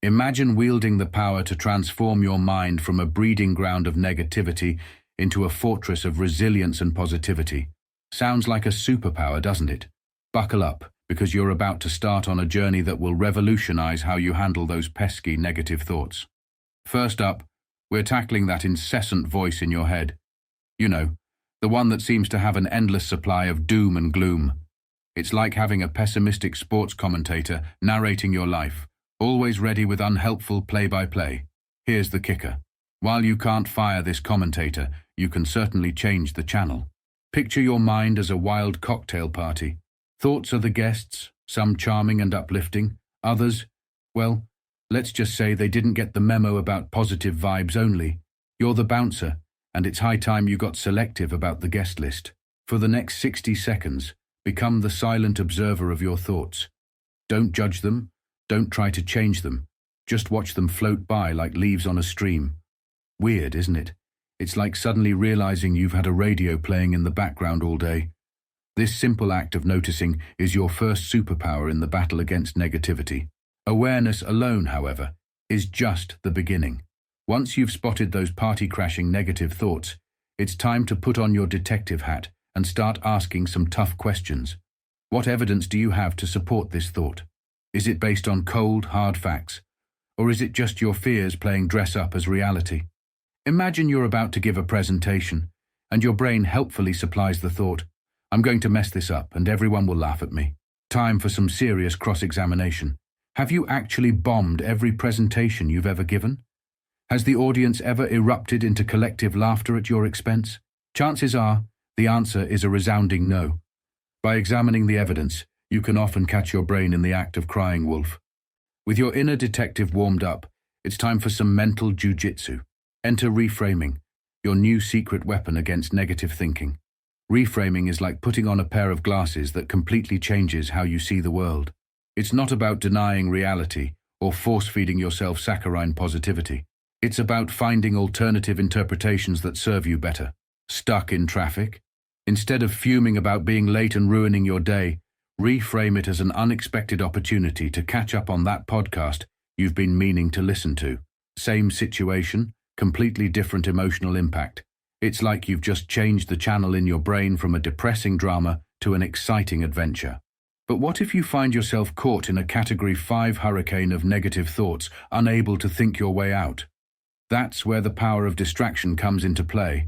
Imagine wielding the power to transform your mind from a breeding ground of negativity into a fortress of resilience and positivity. Sounds like a superpower, doesn't it? Buckle up, because you're about to start on a journey that will revolutionize how you handle those pesky negative thoughts. First up, we're tackling that incessant voice in your head. You know, the one that seems to have an endless supply of doom and gloom. It's like having a pessimistic sports commentator narrating your life, always ready with unhelpful play-by-play. Here's the kicker. While you can't fire this commentator, you can certainly change the channel. Picture your mind as a wild cocktail party. Thoughts are the guests, some charming and uplifting, others, well, let's just say they didn't get the memo about positive vibes only. You're the bouncer, and it's high time you got selective about the guest list. For the next 60 seconds, become the silent observer of your thoughts. Don't judge them, don't try to change them. Just watch them float by like leaves on a stream. Weird, isn't it? It's like suddenly realizing you've had a radio playing in the background all day. This simple act of noticing is your first superpower in the battle against negativity. Awareness alone, however, is just the beginning. Once you've spotted those party-crashing negative thoughts, it's time to put on your detective hat and start asking some tough questions. What evidence do you have to support this thought? Is it based on cold, hard facts? Or is it just your fears playing dress-up as reality? Imagine you're about to give a presentation, and your brain helpfully supplies the thought, I'm going to mess this up and everyone will laugh at me. Time for some serious cross-examination. Have you actually bombed every presentation you've ever given? Has the audience ever erupted into collective laughter at your expense? Chances are, the answer is a resounding no. By examining the evidence, you can often catch your brain in the act of crying wolf. With your inner detective warmed up, it's time for some mental jujitsu. Enter reframing, your new secret weapon against negative thinking. Reframing is like putting on a pair of glasses that completely changes how you see the world. It's not about denying reality or force-feeding yourself saccharine positivity. It's about finding alternative interpretations that serve you better. Stuck in traffic? Instead of fuming about being late and ruining your day, reframe it as an unexpected opportunity to catch up on that podcast you've been meaning to listen to. Same situation, completely different emotional impact. It's like you've just changed the channel in your brain from a depressing drama to an exciting adventure. But what if you find yourself caught in a Category 5 hurricane of negative thoughts, unable to think your way out? That's where the power of distraction comes into play.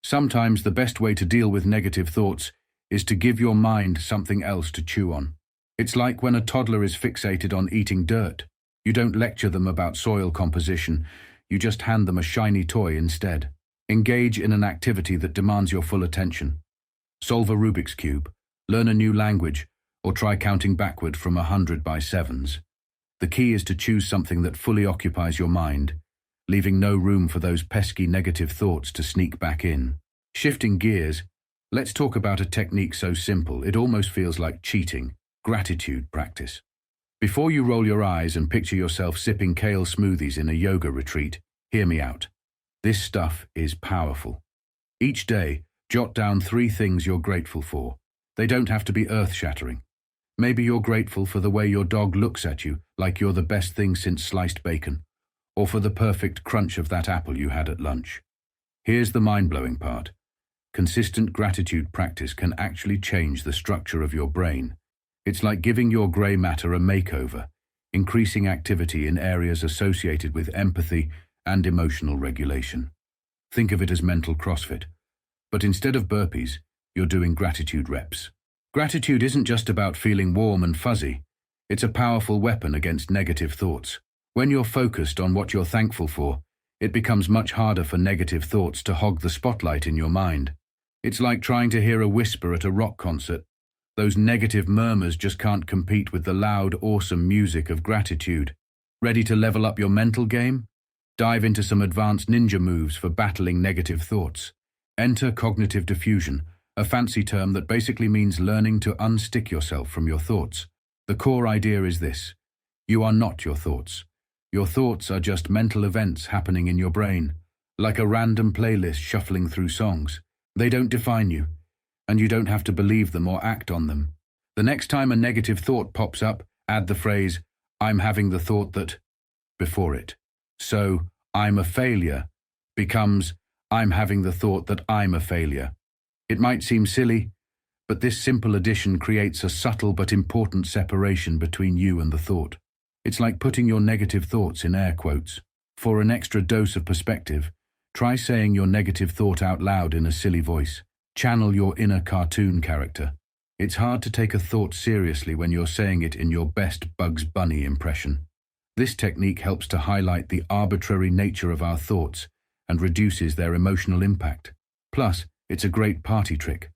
Sometimes the best way to deal with negative thoughts is to give your mind something else to chew on. It's like when a toddler is fixated on eating dirt. You don't lecture them about soil composition, you just hand them a shiny toy instead. Engage in an activity that demands your full attention. Solve a Rubik's Cube, learn a new language, or try counting backward from 100 by 7s. The key is to choose something that fully occupies your mind, leaving no room for those pesky negative thoughts to sneak back in. Shifting gears, let's talk about a technique so simple it almost feels like cheating: gratitude practice. Before you roll your eyes and picture yourself sipping kale smoothies in a yoga retreat, hear me out. This stuff is powerful. Each day, jot down 3 things you're grateful for. They don't have to be earth-shattering. Maybe you're grateful for the way your dog looks at you like you're the best thing since sliced bacon, or for the perfect crunch of that apple you had at lunch. Here's the mind-blowing part. Consistent gratitude practice can actually change the structure of your brain. It's like giving your grey matter a makeover, increasing activity in areas associated with empathy and emotional regulation. Think of it as mental CrossFit. But instead of burpees, you're doing gratitude reps. Gratitude isn't just about feeling warm and fuzzy. It's a powerful weapon against negative thoughts. When you're focused on what you're thankful for, it becomes much harder for negative thoughts to hog the spotlight in your mind. It's like trying to hear a whisper at a rock concert. Those negative murmurs just can't compete with the loud, awesome music of gratitude. Ready to level up your mental game? Dive into some advanced ninja moves for battling negative thoughts. Enter cognitive diffusion, a fancy term that basically means learning to unstick yourself from your thoughts. The core idea is this: you are not your thoughts. Your thoughts are just mental events happening in your brain, like a random playlist shuffling through songs. They don't define you, and you don't have to believe them or act on them. The next time a negative thought pops up, add the phrase, "I'm having the thought that," before it. So, I'm a failure becomes, I'm having the thought that I'm a failure. It might seem silly, but this simple addition creates a subtle but important separation between you and the thought. It's like putting your negative thoughts in air quotes. For an extra dose of perspective, try saying your negative thought out loud in a silly voice. Channel your inner cartoon character. It's hard to take a thought seriously when you're saying it in your best Bugs Bunny impression. This technique helps to highlight the arbitrary nature of our thoughts and reduces their emotional impact. Plus, it's a great party trick.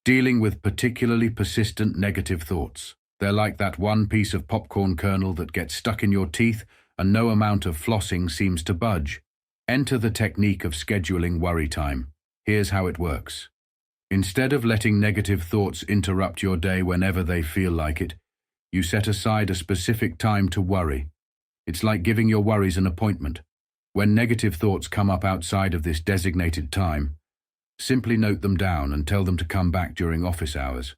Dealing with particularly persistent negative thoughts. They're like that one piece of popcorn kernel that gets stuck in your teeth and no amount of flossing seems to budge. Enter the technique of scheduling worry time. Here's how it works. Instead of letting negative thoughts interrupt your day whenever they feel like it, you set aside a specific time to worry. It's like giving your worries an appointment. When negative thoughts come up outside of this designated time, simply note them down and tell them to come back during office hours.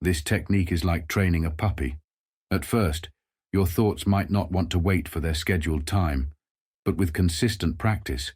This technique is like training a puppy. At first, your thoughts might not want to wait for their scheduled time, but with consistent practice,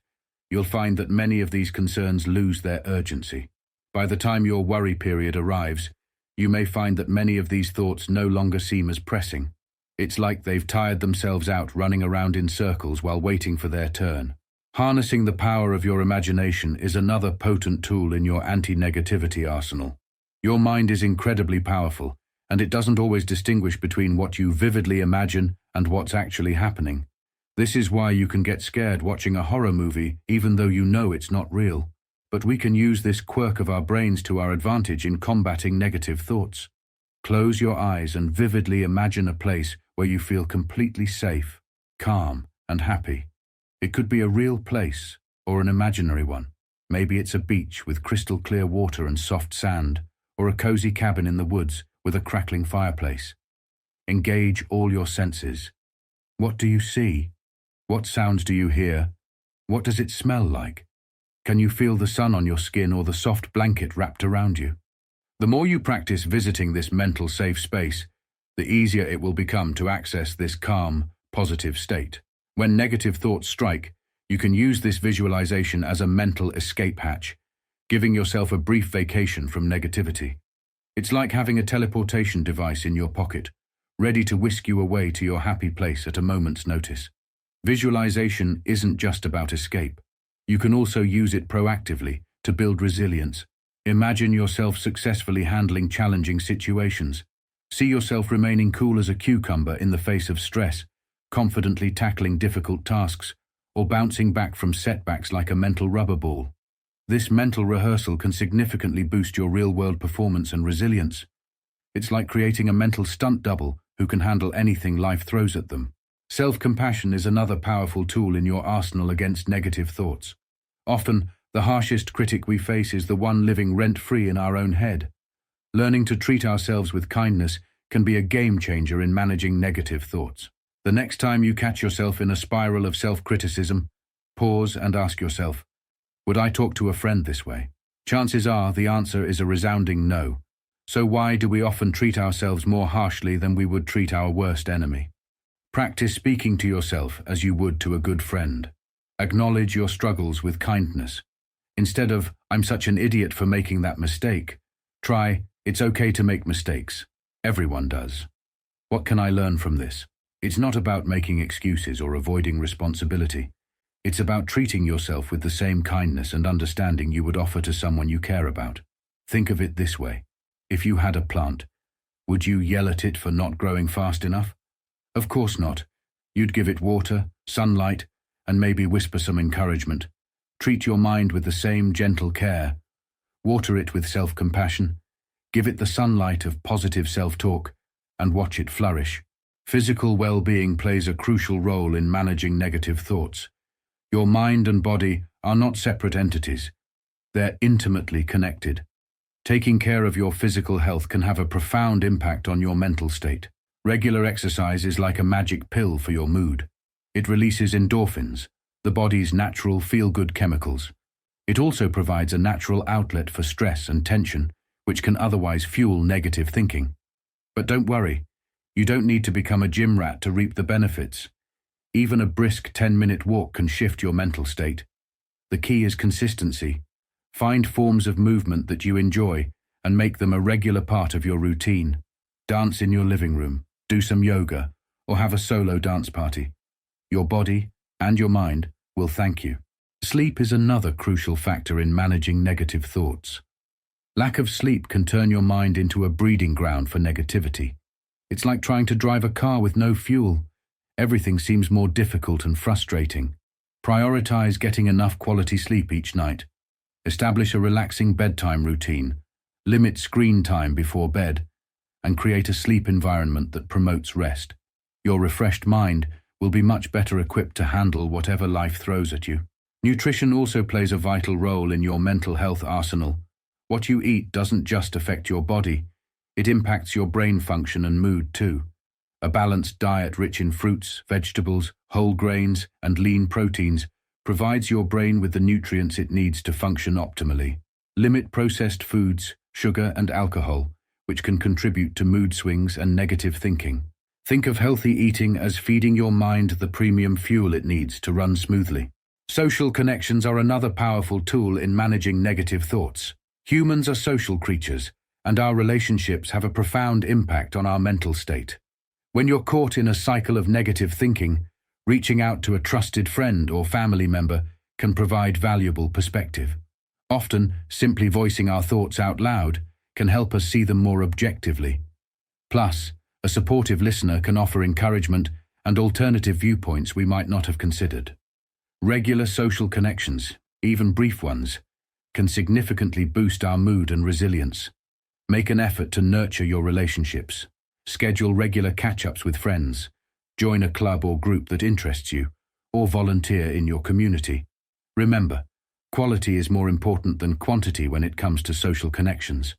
you'll find that many of these concerns lose their urgency. By the time your worry period arrives, you may find that many of these thoughts no longer seem as pressing. It's like they've tired themselves out running around in circles while waiting for their turn. Harnessing the power of your imagination is another potent tool in your anti-negativity arsenal. Your mind is incredibly powerful, and it doesn't always distinguish between what you vividly imagine and what's actually happening. This is why you can get scared watching a horror movie even though you know it's not real. But we can use this quirk of our brains to our advantage in combating negative thoughts. Close your eyes and vividly imagine a place where you feel completely safe, calm, and happy. It could be a real place or an imaginary one. Maybe it's a beach with crystal clear water and soft sand, or a cozy cabin in the woods with a crackling fireplace. Engage all your senses. What do you see? What sounds do you hear? What does it smell like? Can you feel the sun on your skin or the soft blanket wrapped around you? The more you practice visiting this mental safe space, the easier it will become to access this calm, positive state. When negative thoughts strike, you can use this visualization as a mental escape hatch, giving yourself a brief vacation from negativity. It's like having a teleportation device in your pocket, ready to whisk you away to your happy place at a moment's notice. Visualization isn't just about escape. You can also use it proactively to build resilience. Imagine yourself successfully handling challenging situations. See yourself remaining cool as a cucumber in the face of stress, confidently tackling difficult tasks, or bouncing back from setbacks like a mental rubber ball. This mental rehearsal can significantly boost your real-world performance and resilience. It's like creating a mental stunt double who can handle anything life throws at them. Self-compassion is another powerful tool in your arsenal against negative thoughts. Often, the harshest critic we face is the one living rent-free in our own head. Learning to treat ourselves with kindness can be a game-changer in managing negative thoughts. The next time you catch yourself in a spiral of self-criticism, pause and ask yourself, would I talk to a friend this way? Chances are the answer is a resounding no. So why do we often treat ourselves more harshly than we would treat our worst enemy? Practice speaking to yourself as you would to a good friend. Acknowledge your struggles with kindness. Instead of, I'm such an idiot for making that mistake, try, it's okay to make mistakes. Everyone does. What can I learn from this? It's not about making excuses or avoiding responsibility. It's about treating yourself with the same kindness and understanding you would offer to someone you care about. Think of it this way. If you had a plant, would you yell at it for not growing fast enough? Of course not. You'd give it water, sunlight, and maybe whisper some encouragement. Treat your mind with the same gentle care. Water it with self-compassion. Give it the sunlight of positive self-talk, and watch it flourish. Physical well-being plays a crucial role in managing negative thoughts. Your mind and body are not separate entities. They're intimately connected. Taking care of your physical health can have a profound impact on your mental state. Regular exercise is like a magic pill for your mood. It releases endorphins, the body's natural feel-good chemicals. It also provides a natural outlet for stress and tension, which can otherwise fuel negative thinking. But don't worry, you don't need to become a gym rat to reap the benefits. Even a brisk 10-minute walk can shift your mental state. The key is consistency. Find forms of movement that you enjoy and make them a regular part of your routine. Dance in your living room, do some yoga, or have a solo dance party. Your body and your mind will thank you. Sleep is another crucial factor in managing negative thoughts. Lack of sleep can turn your mind into a breeding ground for negativity. It's like trying to drive a car with no fuel. Everything seems more difficult and frustrating. Prioritize getting enough quality sleep each night. Establish a relaxing bedtime routine. Limit screen time before bed, and create a sleep environment that promotes rest. Your refreshed mind will be much better equipped to handle whatever life throws at you. Nutrition also plays a vital role in your mental health arsenal. What you eat doesn't just affect your body, it impacts your brain function and mood too. A balanced diet rich in fruits, vegetables, whole grains, and lean proteins provides your brain with the nutrients it needs to function optimally. Limit processed foods, sugar, and alcohol, which can contribute to mood swings and negative thinking. Think of healthy eating as feeding your mind the premium fuel it needs to run smoothly. Social connections are another powerful tool in managing negative thoughts. Humans are social creatures, and our relationships have a profound impact on our mental state. When you're caught in a cycle of negative thinking, reaching out to a trusted friend or family member can provide valuable perspective. Often, simply voicing our thoughts out loud can help us see them more objectively. Plus, a supportive listener can offer encouragement and alternative viewpoints we might not have considered. Regular social connections, even brief ones, can significantly boost our mood and resilience. Make an effort to nurture your relationships. Schedule regular catch-ups with friends. Join a club or group that interests you, or volunteer in your community. Remember, quality is more important than quantity when it comes to social connections.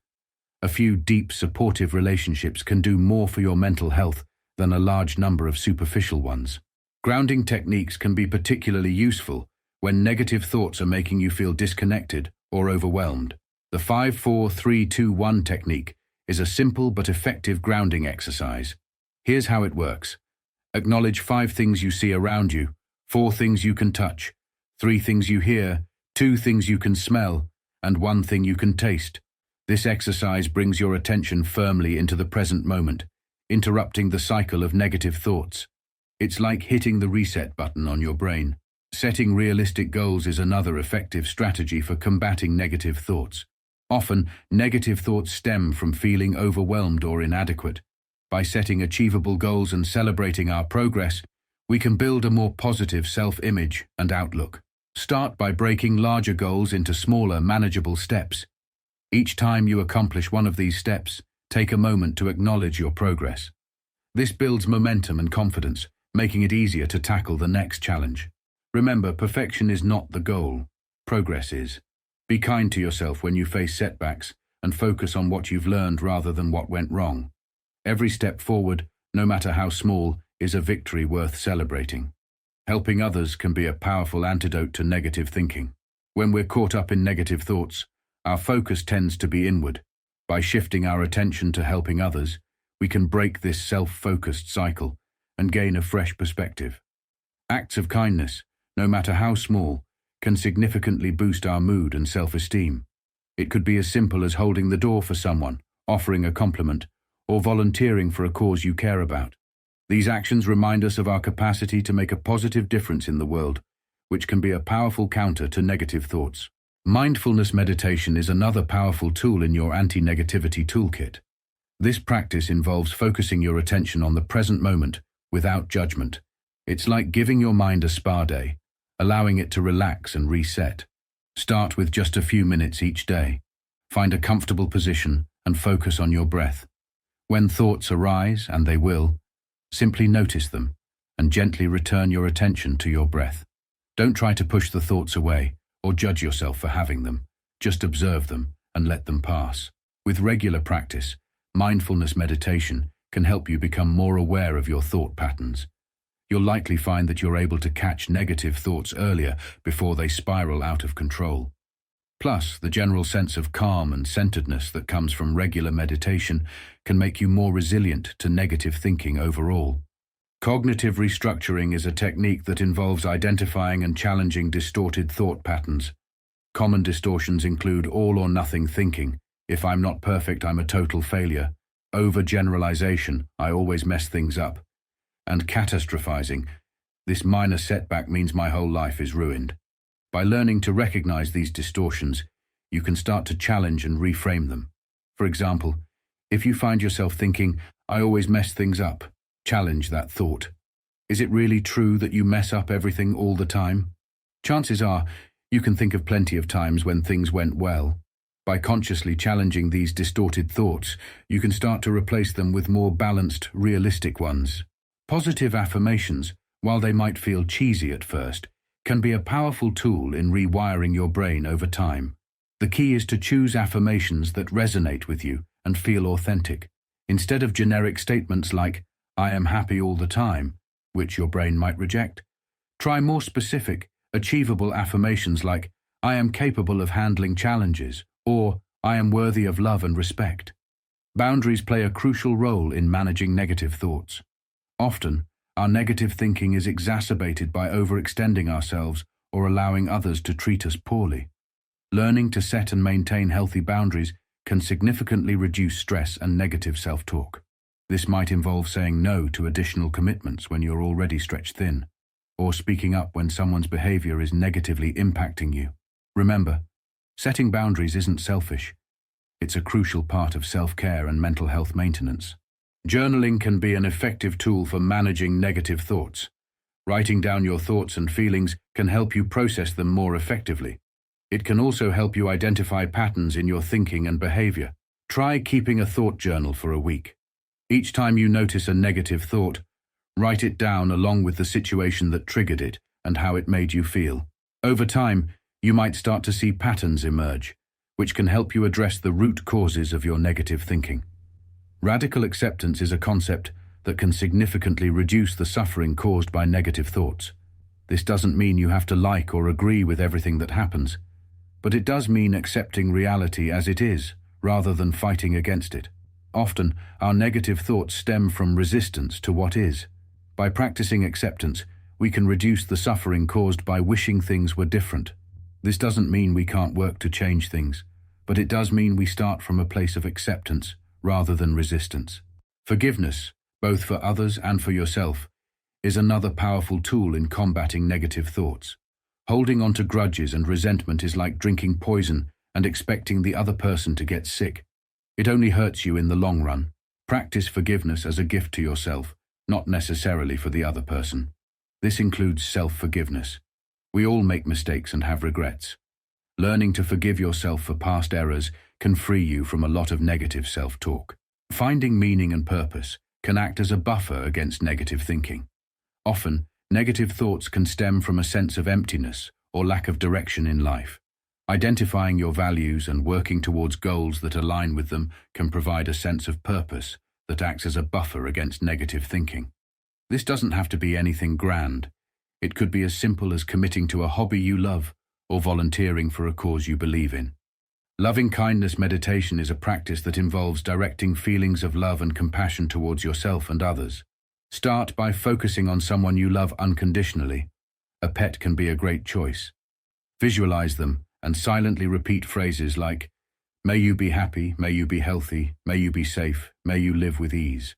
A few deep, supportive relationships can do more for your mental health than a large number of superficial ones. Grounding techniques can be particularly useful when negative thoughts are making you feel disconnected or overwhelmed. The 5-4-3-2-1 technique is a simple but effective grounding exercise. Here's how it works. Acknowledge 5 things you see around you, 4 things you can touch, 3 things you hear, 2 things you can smell, and 1 thing you can taste. This exercise brings your attention firmly into the present moment, interrupting the cycle of negative thoughts. It's like hitting the reset button on your brain. Setting realistic goals is another effective strategy for combating negative thoughts. Often, negative thoughts stem from feeling overwhelmed or inadequate. By setting achievable goals and celebrating our progress, we can build a more positive self-image and outlook. Start by breaking larger goals into smaller, manageable steps. Each time you accomplish one of these steps, take a moment to acknowledge your progress. This builds momentum and confidence, making it easier to tackle the next challenge. Remember, perfection is not the goal. Progress is. Be kind to yourself when you face setbacks and focus on what you've learned rather than what went wrong. Every step forward, no matter how small, is a victory worth celebrating. Helping others can be a powerful antidote to negative thinking. When we're caught up in negative thoughts, our focus tends to be inward. By shifting our attention to helping others, we can break this self-focused cycle and gain a fresh perspective. Acts of kindness, no matter how small, can significantly boost our mood and self-esteem. It could be as simple as holding the door for someone, offering a compliment, or volunteering for a cause you care about. These actions remind us of our capacity to make a positive difference in the world, which can be a powerful counter to negative thoughts. Mindfulness meditation is another powerful tool in your anti-negativity toolkit. This practice involves focusing your attention on the present moment without judgment. It's like giving your mind a spa day, allowing it to relax and reset. Start with just a few minutes each day. Find a comfortable position and focus on your breath. When thoughts arise, and they will, simply notice them and gently return your attention to your breath. Don't try to push the thoughts away or judge yourself for having them. Just observe them and let them pass. With regular practice, mindfulness meditation can help you become more aware of your thought patterns. You'll likely find that you're able to catch negative thoughts earlier before they spiral out of control. Plus, the general sense of calm and centeredness that comes from regular meditation can make you more resilient to negative thinking overall. Cognitive restructuring is a technique that involves identifying and challenging distorted thought patterns. Common distortions include all or nothing thinking, if I'm not perfect, I'm a total failure, overgeneralization, I always mess things up, and catastrophizing, this minor setback means my whole life is ruined. By learning to recognize these distortions, you can start to challenge and reframe them. For example, if you find yourself thinking, I always mess things up, challenge that thought. Is it really true that you mess up everything all the time? Chances are, you can think of plenty of times when things went well. By consciously challenging these distorted thoughts, you can start to replace them with more balanced, realistic ones. Positive affirmations, while they might feel cheesy at first, can be a powerful tool in rewiring your brain over time. The key is to choose affirmations that resonate with you and feel authentic, instead of generic statements like, I am happy all the time, which your brain might reject. Try more specific, achievable affirmations like, I am capable of handling challenges, or I am worthy of love and respect. Boundaries play a crucial role in managing negative thoughts. Often, our negative thinking is exacerbated by overextending ourselves or allowing others to treat us poorly. Learning to set and maintain healthy boundaries can significantly reduce stress and negative self-talk. This might involve saying no to additional commitments when you're already stretched thin, or speaking up when someone's behavior is negatively impacting you. Remember, setting boundaries isn't selfish. It's a crucial part of self-care and mental health maintenance. Journaling can be an effective tool for managing negative thoughts. Writing down your thoughts and feelings can help you process them more effectively. It can also help you identify patterns in your thinking and behavior. Try keeping a thought journal for a week. Each time you notice a negative thought, write it down along with the situation that triggered it and how it made you feel. Over time, you might start to see patterns emerge, which can help you address the root causes of your negative thinking. Radical acceptance is a concept that can significantly reduce the suffering caused by negative thoughts. This doesn't mean you have to like or agree with everything that happens, but it does mean accepting reality as it is, rather than fighting against it. Often, our negative thoughts stem from resistance to what is. By practicing acceptance, we can reduce the suffering caused by wishing things were different. This doesn't mean we can't work to change things, but it does mean we start from a place of acceptance rather than resistance. Forgiveness, both for others and for yourself, is another powerful tool in combating negative thoughts. Holding on to grudges and resentment is like drinking poison and expecting the other person to get sick. It only hurts you in the long run. Practice forgiveness as a gift to yourself, not necessarily for the other person. This includes self-forgiveness. We all make mistakes and have regrets. Learning to forgive yourself for past errors can free you from a lot of negative self-talk. Finding meaning and purpose can act as a buffer against negative thinking. Often, negative thoughts can stem from a sense of emptiness or lack of direction in life. Identifying your values and working towards goals that align with them can provide a sense of purpose that acts as a buffer against negative thinking. This doesn't have to be anything grand. It could be as simple as committing to a hobby you love or volunteering for a cause you believe in. Loving-kindness meditation is a practice that involves directing feelings of love and compassion towards yourself and others. Start by focusing on someone you love unconditionally. A pet can be a great choice. Visualize them and silently repeat phrases like, may you be happy, may you be healthy, may you be safe, may you live with ease.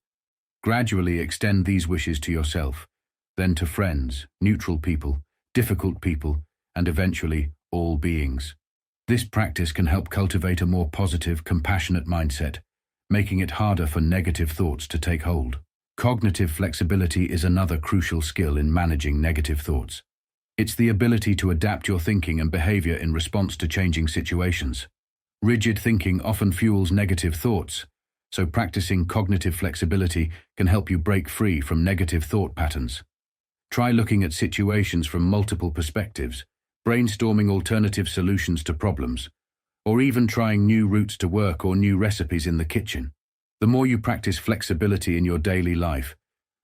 Gradually extend these wishes to yourself, then to friends, neutral people, difficult people, and eventually all beings. This practice can help cultivate a more positive, compassionate mindset, making it harder for negative thoughts to take hold. Cognitive flexibility is another crucial skill in managing negative thoughts. It's the ability to adapt your thinking and behavior in response to changing situations. Rigid thinking often fuels negative thoughts, so practicing cognitive flexibility can help you break free from negative thought patterns. Try looking at situations from multiple perspectives, brainstorming alternative solutions to problems, or even trying new routes to work or new recipes in the kitchen. The more you practice flexibility in your daily life,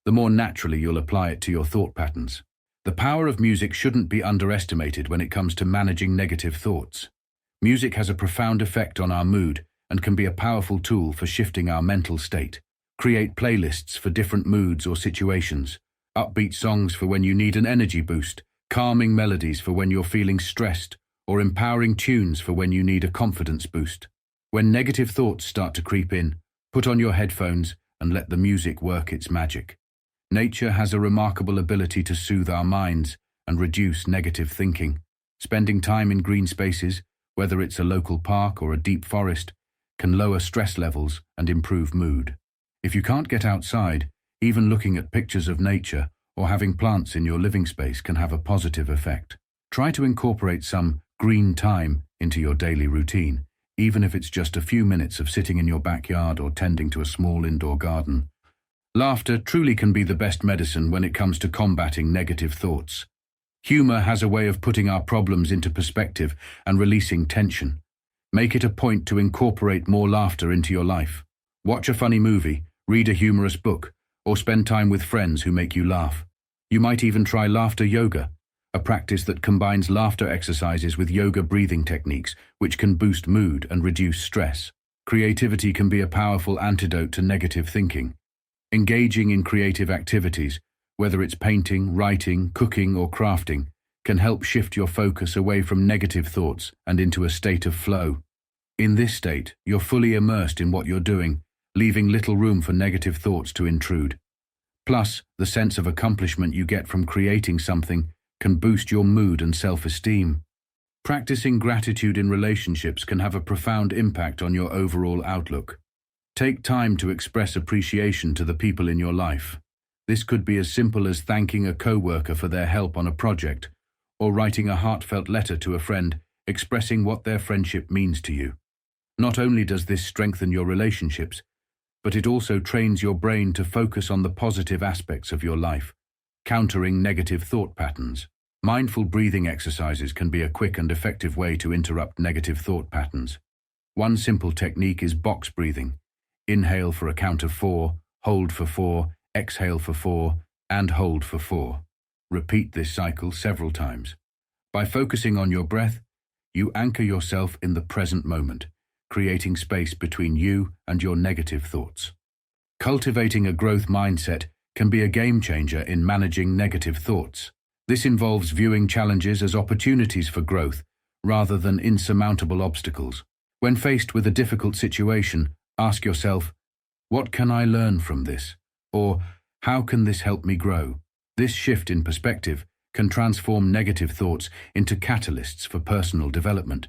the more naturally you'll apply it to your thought patterns. The power of music shouldn't be underestimated when it comes to managing negative thoughts. Music has a profound effect on our mood and can be a powerful tool for shifting our mental state. Create playlists for different moods or situations, Upbeat songs for when you need an energy boost, calming melodies for when you're feeling stressed, or empowering tunes for when you need a confidence boost. When negative thoughts start to creep in, put on your headphones and let the music work its magic. Nature has a remarkable ability to soothe our minds and reduce negative thinking. Spending time in green spaces, whether it's a local park or a deep forest, can lower stress levels and improve mood. If you can't get outside, even looking at pictures of nature or having plants in your living space can have a positive effect. Try to incorporate some green time into your daily routine, even if it's just a few minutes of sitting in your backyard or tending to a small indoor garden. Laughter truly can be the best medicine when it comes to combating negative thoughts. Humor has a way of putting our problems into perspective and releasing tension. Make it a point to incorporate more laughter into your life. Watch a funny movie, read a humorous book, or spend time with friends who make you laugh. You might even try laughter yoga, a practice that combines laughter exercises with yoga breathing techniques, which can boost mood and reduce stress. Creativity can be a powerful antidote to negative thinking. Engaging in creative activities, whether it's painting, writing, cooking, or crafting, can help shift your focus away from negative thoughts and into a state of flow. In this state, you're fully immersed in what you're doing, leaving little room for negative thoughts to intrude. Plus, the sense of accomplishment you get from creating something can boost your mood and self-esteem. Practicing gratitude in relationships can have a profound impact on your overall outlook. Take time to express appreciation to the people in your life. This could be as simple as thanking a coworker for their help on a project, or writing a heartfelt letter to a friend expressing what their friendship means to you. Not only does this strengthen your relationships, but it also trains your brain to focus on the positive aspects of your life, countering negative thought patterns. Mindful breathing exercises can be a quick and effective way to interrupt negative thought patterns. One simple technique is box breathing. Inhale for a count of 4, hold for 4, exhale for 4, and hold for 4. Repeat this cycle several times. By focusing on your breath, you anchor yourself in the present moment, creating space between you and your negative thoughts. Cultivating a growth mindset can be a game changer in managing negative thoughts. This involves viewing challenges as opportunities for growth rather than insurmountable obstacles. When faced with a difficult situation, ask yourself, what can I learn from this? Or, how can this help me grow? This shift in perspective can transform negative thoughts into catalysts for personal development.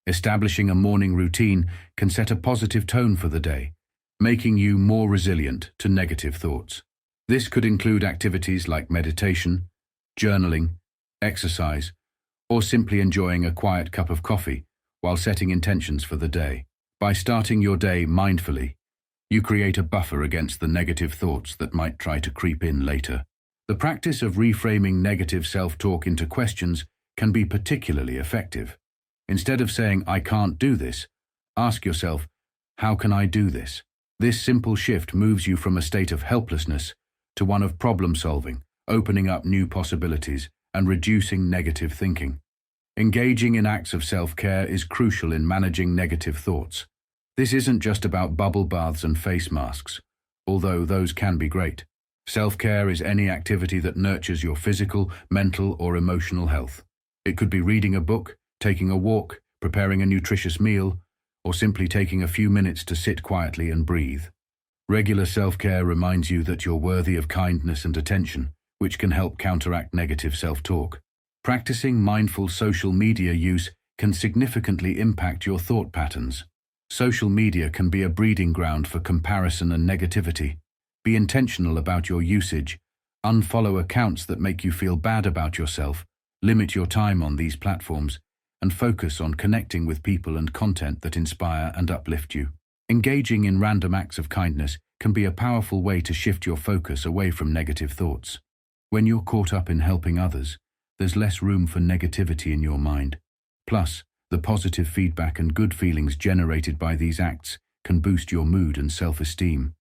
Establishing a morning routine can set a positive tone for the day, making you more resilient to negative thoughts. This could include activities like meditation, journaling, exercise, or simply enjoying a quiet cup of coffee while setting intentions for the day. By starting your day mindfully, you create a buffer against the negative thoughts that might try to creep in later. The practice of reframing negative self-talk into questions can be particularly effective. Instead of saying, I can't do this, ask yourself, how can I do this? This simple shift moves you from a state of helplessness to one of problem-solving, opening up new possibilities and reducing negative thinking. Engaging in acts of self-care is crucial in managing negative thoughts. This isn't just about bubble baths and face masks, although those can be great. Self-care is any activity that nurtures your physical, mental, or emotional health. It could be reading a book, taking a walk, preparing a nutritious meal, or simply taking a few minutes to sit quietly and breathe. Regular self-care reminds you that you're worthy of kindness and attention, which can help counteract negative self-talk. Practicing mindful social media use can significantly impact your thought patterns. Social media can be a breeding ground for comparison and negativity. Be intentional about your usage. Unfollow accounts that make you feel bad about yourself. Limit your time on these platforms and focus on connecting with people and content that inspire and uplift you. Engaging in random acts of kindness can be a powerful way to shift your focus away from negative thoughts. When you're caught up in helping others, there's less room for negativity in your mind. Plus, the positive feedback and good feelings generated by these acts can boost your mood and self-esteem.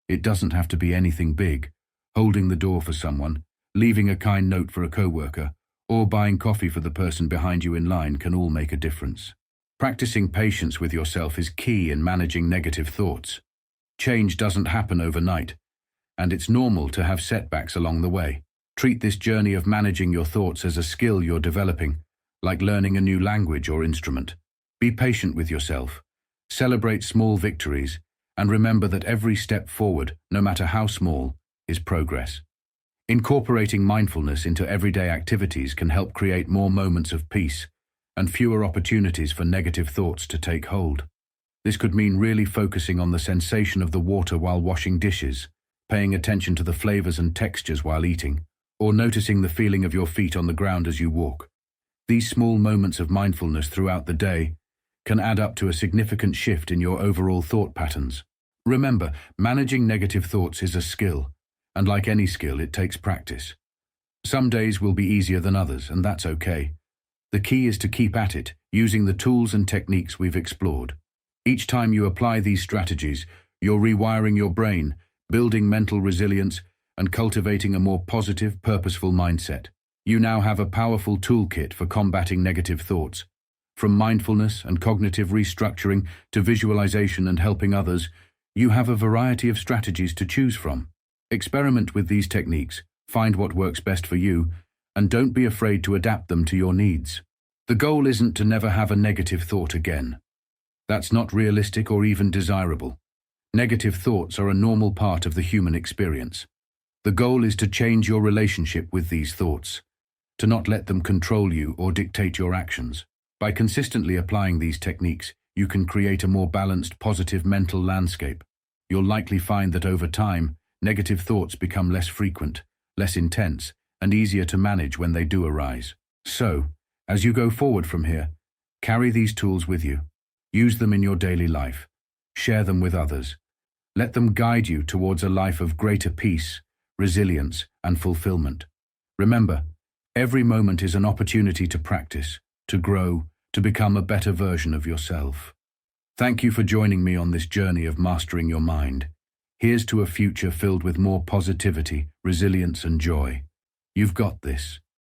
It doesn't have to be anything big. Holding the door for someone, leaving a kind note for a coworker, or buying coffee for the person behind you in line can all make a difference. Practicing patience with yourself is key in managing negative thoughts. Change doesn't happen overnight, and it's normal to have setbacks along the way. Treat this journey of managing your thoughts as a skill you're developing, like learning a new language or instrument. Be patient with yourself, celebrate small victories, and remember that every step forward, no matter how small, is progress. Incorporating mindfulness into everyday activities can help create more moments of peace and fewer opportunities for negative thoughts to take hold. This could mean really focusing on the sensation of the water while washing dishes, paying attention to the flavors and textures while eating, or noticing the feeling of your feet on the ground as you walk. These small moments of mindfulness throughout the day can add up to a significant shift in your overall thought patterns. Remember, managing negative thoughts is a skill, and like any skill, it takes practice. Some days will be easier than others, and that's okay. The key is to keep at it, using the tools and techniques we've explored. Each time you apply these strategies, you're rewiring your brain, building mental resilience, and cultivating a more positive, purposeful mindset. You now have a powerful toolkit for combating negative thoughts. From mindfulness and cognitive restructuring to visualization and helping others, you have a variety of strategies to choose from. Experiment with these techniques, find what works best for you, and don't be afraid to adapt them to your needs. The goal isn't to never have a negative thought again. That's not realistic or even desirable. Negative thoughts are a normal part of the human experience. The goal is to change your relationship with these thoughts, to not let them control you or dictate your actions. By consistently applying these techniques, you can create a more balanced, positive mental landscape. You'll likely find that over time, negative thoughts become less frequent, less intense, and easier to manage when they do arise. So, as you go forward from here, carry these tools with you. Use them in your daily life. Share them with others. Let them guide you towards a life of greater peace, resilience, and fulfillment. Remember, every moment is an opportunity to practice, to grow, to become a better version of yourself. Thank you for joining me on this journey of mastering your mind. Here's to a future filled with more positivity, resilience, and joy. You've got this.